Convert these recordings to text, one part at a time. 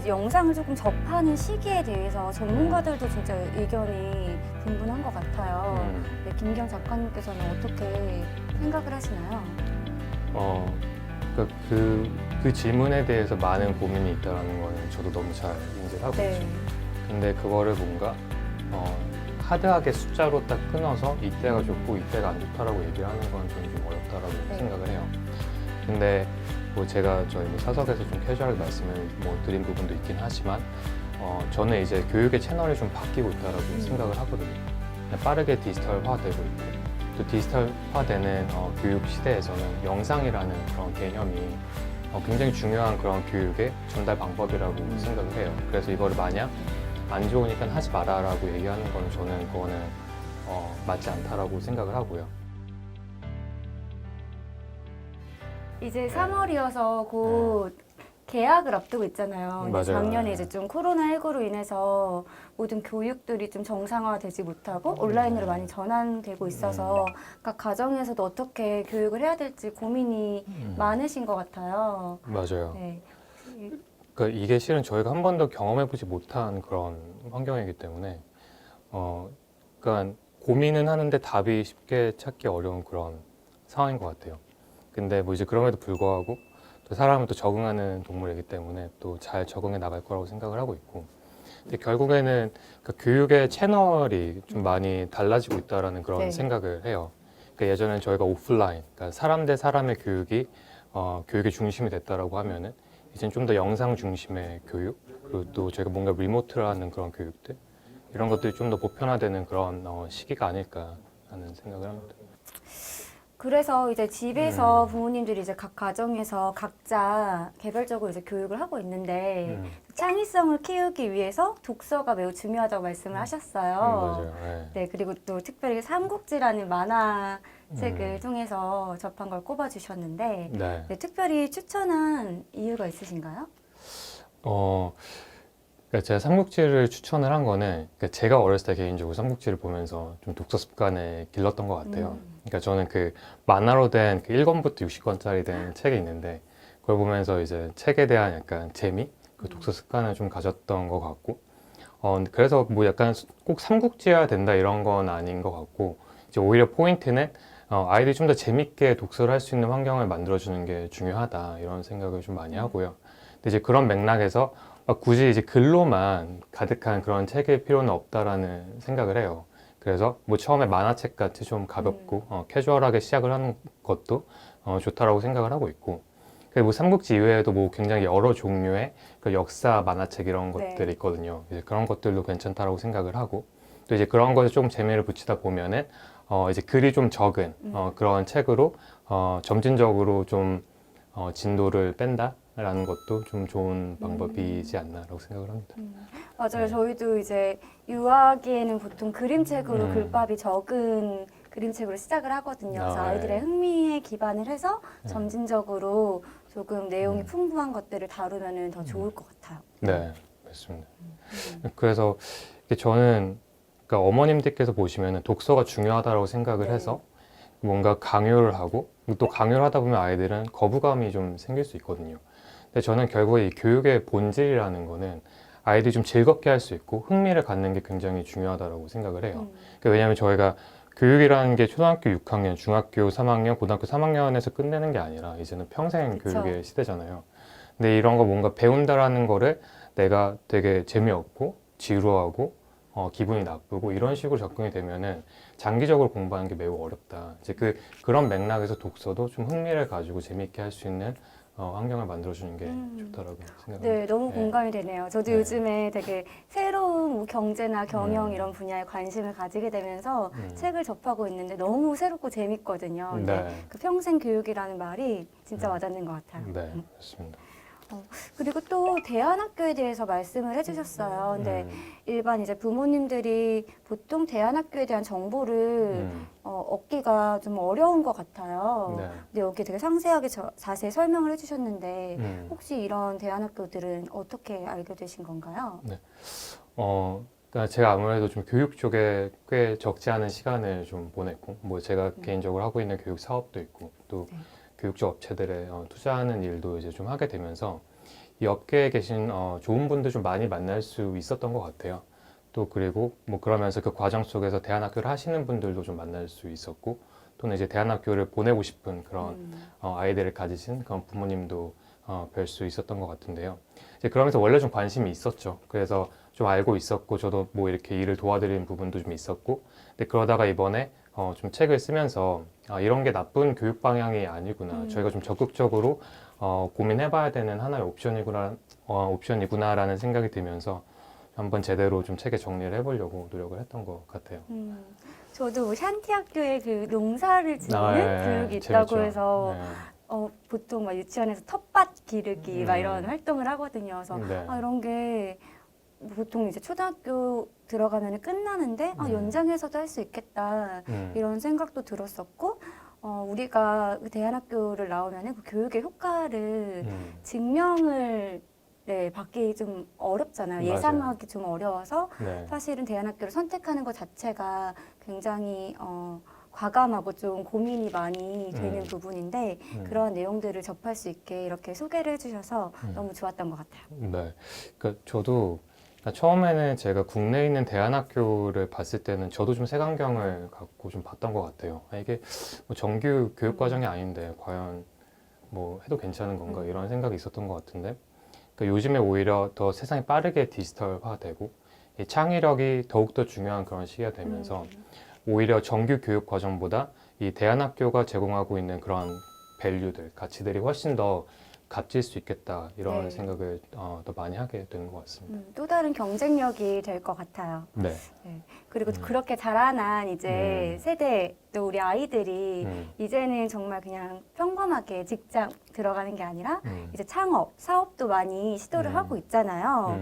영상을 조금 접하는 시기에 대해서 전문가들도 진짜 의견이 분분한 것 같아요. 네, 김기영 작가님께서는 어떻게 생각을 하시나요? 그러니까 그 질문에 대해서 많은 고민이 있다는 거는 저도 너무 잘 인지를 하고 네. 있죠. 근데 그거를 뭔가 하드하게 숫자로 딱 끊어서 이때가 좋고 이때가 안 좋다라고 얘기를 하는 건 저는 좀 어렵다라고 네. 생각을 해요. 근데 뭐 제가 저희 뭐 사석에서 좀 캐주얼하게 말씀을 뭐 드린 부분도 있긴 하지만 저는 이제 교육의 채널이 좀 바뀌고 있다라고 생각을 하거든요. 빠르게 디지털화되고 있고 또 디지털화되는 교육 시대에서는 영상이라는 그런 개념이 굉장히 중요한 그런 교육의 전달 방법이라고 생각을 해요. 그래서 이거를 만약 안 좋으니까 하지 마라라고 얘기하는 건 저는 그거는 맞지 않다라고 생각을 하고요. 이제 3월이어서 곧 개학을 앞두고 있잖아요. 근데 맞아요. 작년에 이제 좀 코로나19로 인해서 모든 교육들이 좀 정상화되지 못하고 온라인으로 많이 전환되고 있어서 각 가정에서도 어떻게 교육을 해야 될지 고민이 많으신 것 같아요. 맞아요. 네. 그러니까 이게 실은 저희가 한 번도 경험해보지 못한 그런 환경이기 때문에 그러니까 고민은 하는데 답이 쉽게 찾기 어려운 그런 상황인 것 같아요. 근데 뭐 이제 그럼에도 불구하고 또 사람은 또 적응하는 동물이기 때문에 또 잘 적응해 나갈 거라고 생각을 하고 있고, 근데 결국에는 그 교육의 채널이 좀 많이 달라지고 있다라는 그런 네. 생각을 해요. 그러니까 예전엔 저희가 오프라인, 그러니까 사람 대 사람의 교육이 교육의 중심이 됐다라고 하면은 이제는 좀 더 영상 중심의 교육, 그리고 또 저희가 뭔가 리모트를 하는 그런 교육들, 이런 것들이 좀 더 보편화되는 그런 시기가 아닐까 하는 생각을 합니다. 그래서 이제 집에서 부모님들이 이제 각 가정에서 각자 개별적으로 이제 교육을 하고 있는데 창의성을 키우기 위해서 독서가 매우 중요하다고 말씀을 하셨어요. 맞아요. 네. 네, 그리고 또 특별히 삼국지라는 만화책을 통해서 접한 걸 꼽아주셨는데 네. 네, 특별히 추천한 이유가 있으신가요? 그러니까 제가 삼국지를 추천을 한 거는 그러니까 제가 어렸을 때 개인적으로 삼국지를 보면서 좀 독서 습관을 길렀던 것 같아요. 그러니까 저는 그 만화로 된 그 1권부터 60권짜리 된 책이 있는데 그걸 보면서 이제 책에 대한 약간 재미, 그 독서 습관을 좀 가졌던 것 같고 그래서 뭐 약간 꼭 삼국지여야 된다 이런 건 아닌 것 같고 이제 오히려 포인트는 아이들이 좀 더 재밌게 독서를 할 수 있는 환경을 만들어주는 게 중요하다 이런 생각을 좀 많이 하고요. 근데 이제 그런 맥락에서 굳이 이제 글로만 가득한 그런 책일 필요는 없다라는 생각을 해요. 그래서 뭐 처음에 만화책 같이 좀 가볍고 캐주얼하게 시작을 하는 것도 좋다라고 생각을 하고 있고, 그리고 뭐 삼국지 이외에도 뭐 굉장히 여러 종류의 그 역사 만화책 이런 네. 것들이 있거든요. 이제 그런 것들도 괜찮다라고 생각을 하고, 또 이제 그런 것에 좀 재미를 붙이다 보면은 이제 글이 좀 적은 그런 책으로 점진적으로 좀 진도를 뺀다라는 것도 좀 좋은 방법이지 않나라고 생각을 합니다. 맞아요. 네. 저희도 이제 유아기에는 보통 그림책으로 글밥이 적은 그림책으로 시작을 하거든요. 그래서 네. 아이들의 흥미에 기반을 해서 점진적으로 조금 내용이 풍부한 것들을 다루면 더 좋을 것 같아요. 네, 맞습니다. 그래서 이게 저는 그러니까 어머님들께서 보시면 독서가 중요하다고 생각을 네. 해서 뭔가 강요를 하고 또 강요를 하다 보면 아이들은 거부감이 좀 생길 수 있거든요. 근데 저는 결국에 이 교육의 본질이라는 거는 아이들이 좀 즐겁게 할 수 있고 흥미를 갖는 게 굉장히 중요하다고 생각을 해요. 그러니까 왜냐하면 저희가 교육이라는 게 초등학교 6학년, 중학교 3학년, 고등학교 3학년에서 끝내는 게 아니라 이제는 평생 그쵸. 교육의 시대잖아요. 근데 이런 거 뭔가 배운다라는 거를 내가 되게 재미없고 지루하고 기분이 나쁘고 이런 식으로 접근이 되면은 장기적으로 공부하는 게 매우 어렵다. 이제 그런 맥락에서 독서도 좀 흥미를 가지고 재미있게 할 수 있는 환경을 만들어주는 게 좋다라고 생각합니다. 네, 너무 네. 공감이 되네요. 저도 네. 요즘에 되게 새로운 뭐 경제나 경영 이런 분야에 관심을 가지게 되면서 책을 접하고 있는데 너무 새롭고 재밌거든요. 근데 네. 그 평생 교육이라는 말이 진짜 와닿는 것 같아요. 네, 맞습니다. 그리고 또 대안학교에 대해서 말씀을 해주셨어요. 근데 일반 이제 부모님들이 보통 대안학교에 대한 정보를 얻기가 좀 어려운 것 같아요. 네. 근데 여기 되게 상세하게 자세히 설명을 해주셨는데 혹시 이런 대안학교들은 어떻게 알게 되신 건가요? 네. 그러니까 제가 아무래도 좀 교육 쪽에 꽤 적지 않은 시간을 좀 보냈고, 뭐 제가 개인적으로 하고 있는 교육 사업도 있고, 또 네. 교육적 업체들에 투자하는 일도 이제 좀 하게 되면서 이 업계에 계신 좋은 분들 좀 많이 만날 수 있었던 것 같아요. 또 그리고 뭐 그러면서 그 과정 속에서 대안학교를 하시는 분들도 좀 만날 수 있었고 또는 이제 대안학교를 보내고 싶은 그런 아이들을 가지신 그런 부모님도 뵐 수 있었던 것 같은데요. 이제 그러면서 원래 좀 관심이 있었죠. 그래서 좀 알고 있었고 저도 뭐 이렇게 일을 도와드리는 부분도 좀 있었고 근데 그러다가 이번에 좀 책을 쓰면서 이런 게 나쁜 교육 방향이 아니구나. 저희가 좀 적극적으로 고민해봐야 되는 하나의 옵션이구나라는 생각이 들면서 한번 제대로 좀 책에 정리를 해보려고 노력을 했던 것 같아요. 저도 뭐 샨티 학교에 그 농사를 짓는 예, 교육이 있다고 재밌죠. 해서 예. 보통 막 유치원에서 텃밭 기르기 막 이런 활동을 하거든요. 그래서 네. 이런 게 보통 이제 초등학교 들어가면 끝나는데 연장해서도 할 수 있겠다 이런 생각도 들었었고 우리가 그 대안학교를 나오면 그 교육의 효과를 증명을 받기 좀 어렵잖아요. 맞아요. 예상하기 좀 어려워서 네. 사실은 대안학교를 선택하는 것 자체가 굉장히 과감하고 좀 고민이 많이 되는 부분인데 그런 내용들을 접할 수 있게 이렇게 소개를 해주셔서 너무 좋았던 것 같아요. 네. 그러니까 저도 처음에는 제가 국내에 있는 대안학교를 봤을 때는 저도 좀 색안경을 갖고 좀 봤던 것 같아요. 이게 뭐 정규 교육 과정이 아닌데 과연 뭐 해도 괜찮은 건가 이런 생각이 있었던 것 같은데 그러니까 요즘에 오히려 더 세상이 빠르게 디지털화되고 이 창의력이 더욱더 중요한 그런 시기가 되면서 오히려 정규 교육 과정보다 이 대안학교가 제공하고 있는 그런 밸류들, 가치들이 훨씬 더 값질 수 있겠다 이런 네. 생각을 더 많이 하게 되는 것 같습니다. 또 다른 경쟁력이 될 것 같아요. 네. 네. 그리고 그렇게 자라난 이제 세대 또 우리 아이들이 이제는 정말 그냥 평범하게 직장 들어가는 게 아니라 이제 창업, 사업도 많이 시도를 하고 있잖아요.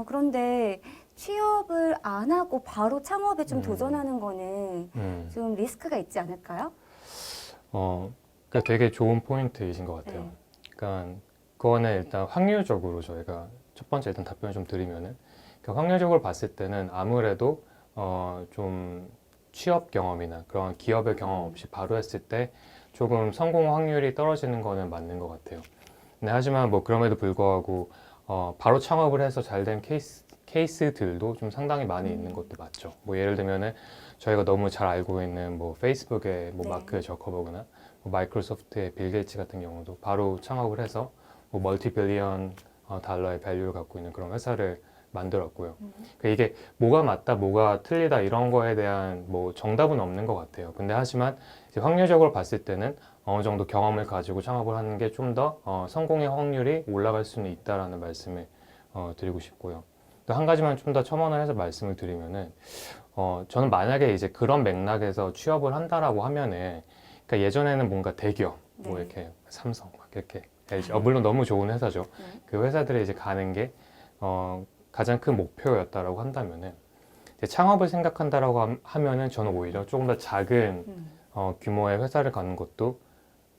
그런데 취업을 안 하고 바로 창업에 좀 도전하는 거는 좀 리스크가 있지 않을까요? 그러니까 되게 좋은 포인트이신 것 같아요. 네. 그러니까 그거는 일단 확률적으로 저희가 첫 번째 일단 답변을 좀 드리면은 그러니까 확률적으로 봤을 때는 아무래도 좀 취업 경험이나 그런 기업의 경험 없이 바로 했을 때 조금 성공 확률이 떨어지는 거는 맞는 것 같아요. 근데 하지만 뭐 그럼에도 불구하고 바로 창업을 해서 잘 된 케이스들도 좀 상당히 많이 있는 것도 맞죠. 뭐 예를 들면은 저희가 너무 잘 알고 있는 뭐 페이스북의 뭐 네. 마크 저커버그나 뭐 마이크로소프트의 빌 게이츠 같은 경우도 바로 창업을 해서 뭐 멀티 빌리언 달러의 밸류를 갖고 있는 그런 회사를 만들었고요. 그러니까 이게 뭐가 맞다, 뭐가 틀리다 이런 거에 대한 뭐 정답은 없는 것 같아요. 근데 하지만 이제 확률적으로 봤을 때는 어느 정도 경험을 가지고 창업을 하는 게 좀 더 성공의 확률이 올라갈 수는 있다라는 말씀을 드리고 싶고요. 또 한 가지만 좀 더 첨언을 해서 말씀을 드리면은 저는 만약에 이제 그런 맥락에서 취업을 한다라고 하면은 그러니까 예전에는 뭔가 대기업 뭐 네. 이렇게 삼성 막 이렇게 LG 물론 너무 좋은 회사죠. 그 회사들에 이제 가는 게 가장 큰 목표였다라고 한다면은 이제 창업을 생각한다라고 하면은 저는 오히려 조금 더 작은 규모의 회사를 가는 것도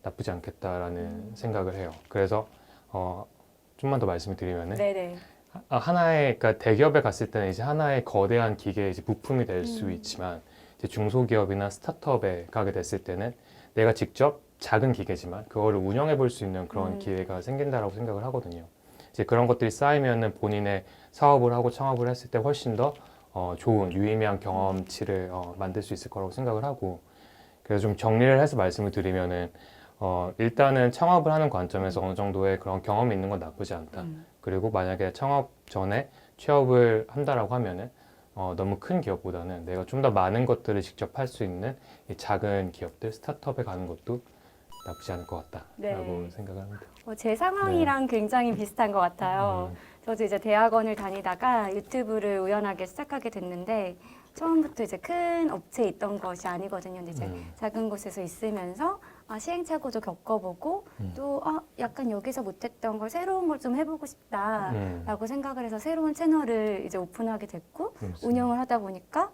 나쁘지 않겠다라는 생각을 해요. 그래서 좀만 더 말씀을 드리면은 네네. 하나의 그러니까 대기업에 갔을 때는 이제 하나의 거대한 기계의 이제 부품이 될 수 있지만 이제 중소기업이나 스타트업에 가게 됐을 때는 내가 직접 작은 기계지만 그거를 운영해 볼 수 있는 그런 기회가 생긴다라고 생각을 하거든요. 이제 그런 것들이 쌓이면은 본인의 사업을 하고 창업을 했을 때 훨씬 더 좋은 유의미한 경험치를 만들 수 있을 거라고 생각을 하고 그래서 좀 정리를 해서 말씀을 드리면은 일단은 창업을 하는 관점에서 어느 정도의 그런 경험이 있는 건 나쁘지 않다. 그리고 만약에 창업 전에 취업을 한다라고 하면은 너무 큰 기업보다는 내가 좀 더 많은 것들을 직접 할 수 있는 이 작은 기업들, 스타트업에 가는 것도 나쁘지 않을 것 같다라고 네. 생각을 합니다. 제 상황이랑 굉장히 비슷한 것 같아요. 저도 이제 대학원을 다니다가 유튜브를 우연하게 시작하게 됐는데 처음부터 이제 큰 업체에 있던 것이 아니거든요. 근데 이제 작은 곳에서 있으면서 시행착오도 겪어보고 또 약간 여기서 못했던 걸 새로운 걸 좀 해보고 싶다라고 생각을 해서 새로운 채널을 이제 오픈하게 됐고 운영을 하다 보니까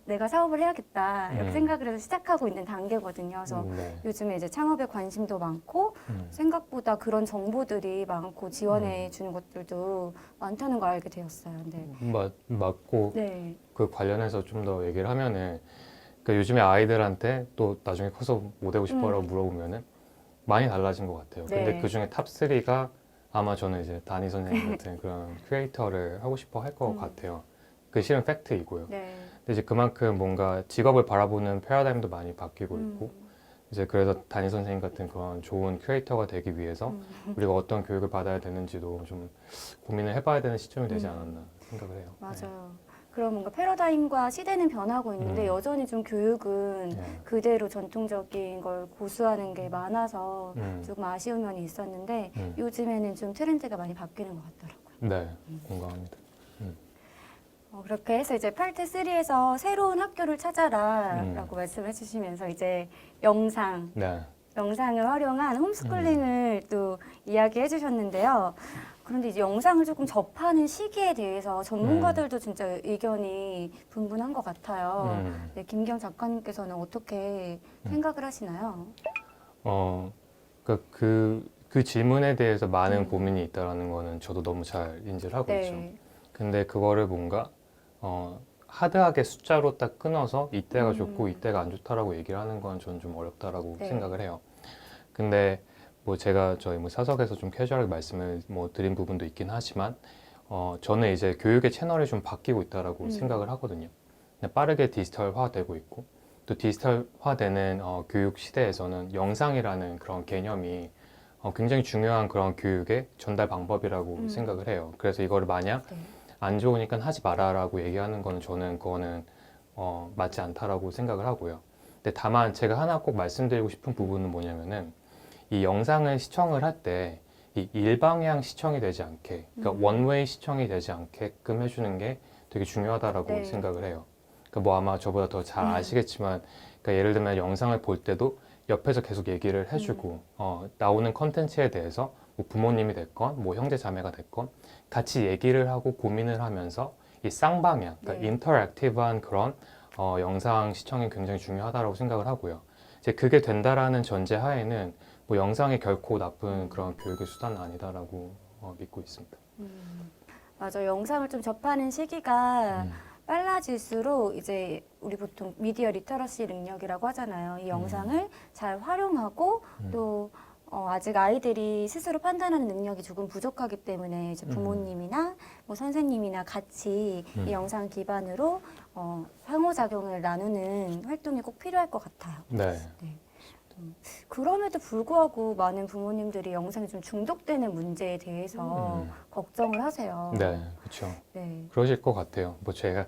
내가 사업을 해야겠다 이렇게 생각을 해서 시작하고 있는 단계거든요. 그래서 네. 요즘에 이제 창업에 관심도 많고 생각보다 그런 정보들이 많고 지원해 주는 것들도 많다는 걸 알게 되었어요. 맞고 네. 그 관련해서 좀 더 얘기를 하면은 그 요즘에 아이들한테 또 나중에 커서 뭐 되고 싶어라고 물어보면은 많이 달라진 것 같아요. 근데 네. 그 중에 탑3가 아마 저는 이제 다니 선생님 같은 그런 크리에이터를 하고 싶어 할 것 같아요. 그 실은 팩트이고요. 네. 근데 이제 그만큼 뭔가 직업을 바라보는 패러다임도 많이 바뀌고 있고 이제 그래서 다니 선생님 같은 그런 좋은 크리에이터가 되기 위해서 우리가 어떤 교육을 받아야 되는지도 좀 고민을 해봐야 되는 시점이 되지 않았나 생각을 해요. 맞아요. 그럼 뭔가 패러다임과 시대는 변하고 있는데 여전히 좀 교육은 네. 그대로 전통적인 걸 고수하는 게 많아서 음. 조금 아쉬운 면이 있었는데 음. 요즘에는 좀 트렌드가 많이 바뀌는 것 같더라고요. 네, 공감합니다. 그렇게 해서 이제 파트 3에서 새로운 학교를 찾아라라고 말씀해 주시면서 이제 네. 영상을 활용한 홈스쿨링을 또 이야기해 주셨는데요. 그런데 이제 영상을 조금 접하는 시기에 대해서 전문가들도 진짜 의견이 분분한 것 같아요. 네, 김경 작가님께서는 어떻게 생각을 하시나요? 그 질문에 대해서 많은 고민이 있다라는 거는 저도 너무 잘 인지를 하고 있죠. 네. 근데 그거를 뭔가 하드하게 숫자로 딱 끊어서 이때가 좋고 이때가 안 좋다라고 얘기를 하는 건 저는 좀 어렵다라고 네. 생각을 해요. 근데 뭐 제가 저희 뭐 사석에서 좀 캐주얼하게 말씀을 뭐 드린 부분도 있긴 하지만 저는 이제 교육의 채널이 좀 바뀌고 있다라고 생각을 하거든요. 빠르게 디지털화되고 있고 또 디지털화되는 교육 시대에서는 영상이라는 그런 개념이 굉장히 중요한 그런 교육의 전달 방법이라고 생각을 해요. 그래서 이거를 만약 네. 안 좋으니까 하지 마라라고 얘기하는 거는 저는 그거는 맞지 않다라고 생각을 하고요. 근데 다만 제가 하나 꼭 말씀드리고 싶은 부분은 뭐냐면은 이 영상을 시청을 할 때 이 일방향 시청이 되지 않게, 그러니까 원웨이 시청이 되지 않게끔 해주는 게 되게 중요하다라고 네. 생각을 해요. 그러니까 뭐 아마 저보다 더 잘 아시겠지만, 그러니까 예를 들면 영상을 볼 때도 옆에서 계속 얘기를 해주고 나오는 컨텐츠에 대해서 뭐 부모님이 됐건 뭐 형제 자매가 됐건 같이 얘기를 하고 고민을 하면서 이 쌍방향, 그러니까 네. 인터랙티브한 그런 영상 시청이 굉장히 중요하다고 생각을 하고요. 이제 그게 된다라는 전제 하에는 뭐 영상이 결코 나쁜 그런 교육의 수단은 아니다라고 믿고 있습니다. 맞아. 영상을 좀 접하는 시기가 빨라질수록 이제 우리 보통 미디어 리터러시 능력이라고 하잖아요. 이 영상을 잘 활용하고 또 아직 아이들이 스스로 판단하는 능력이 조금 부족하기 때문에 이제 부모님이나 뭐 선생님이나 같이 이 영상 기반으로 상호작용을 나누는 활동이 꼭 필요할 것 같아요. 네. 그럼에도 불구하고 많은 부모님들이 영상에 좀 중독되는 문제에 대해서 걱정을 하세요. 네, 그렇죠. 네. 그러실 것 같아요. 뭐 제가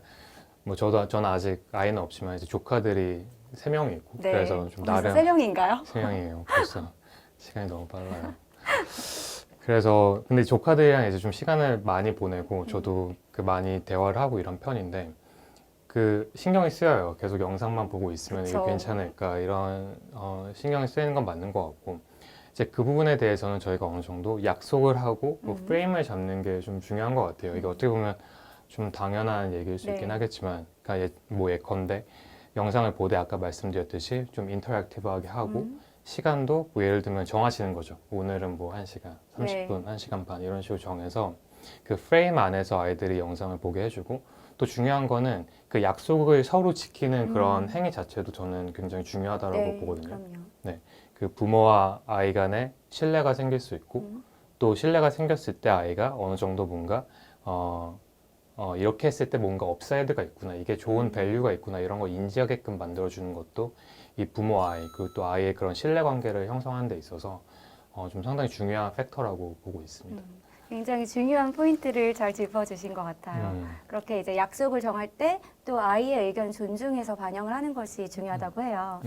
뭐 저는 아직 아이는 없지만 이제 조카들이 3명이 있고 네. 그래서 좀 벌써 나름 3명인가요? 3명이에요. 벌써 시간이 너무 빨라요. 그래서 근데 조카들이랑 이제 좀 시간을 많이 보내고 저도 그 많이 대화를 하고 이런 편인데 그 신경이 쓰여요. 계속 영상만 보고 있으면 이게 그쵸. 괜찮을까 이런 신경이 쓰이는 건 맞는 것 같고 이제 그 부분에 대해서는 저희가 어느 정도 약속을 하고 뭐 프레임을 잡는 게 좀 중요한 것 같아요. 이게 어떻게 보면 좀 당연한 얘기일 수 있긴 네. 하겠지만 그러니까 뭐 예컨대 영상을 보되 아까 말씀드렸듯이 좀 인터랙티브하게 하고 시간도 뭐 예를 들면 정하시는 거죠. 오늘은 뭐 1시간, 30분, 1시간 반 이런 식으로 정해서 그 프레임 안에서 아이들이 영상을 보게 해주고 또 중요한 거는 그 약속을 서로 지키는 그런 행위 자체도 저는 굉장히 중요하다고 네, 보거든요. 그럼요. 그 부모와 아이 간에 신뢰가 생길 수 있고 또 신뢰가 생겼을 때 아이가 어느 정도 뭔가 이렇게 했을 때 뭔가 업사이드가 있구나, 이게 좋은 밸류가 있구나 이런 걸 인지하게끔 만들어주는 것도 이 부모 아이 그리고 또 아이의 그런 신뢰 관계를 형성하는 데 있어서 좀 상당히 중요한 팩터라고 보고 있습니다. 굉장히 중요한 포인트를 잘 짚어주신 것 같아요. 그렇게 이제 약속을 정할 때 또 아이의 의견 존중해서 반영을 하는 것이 중요하다고 해요.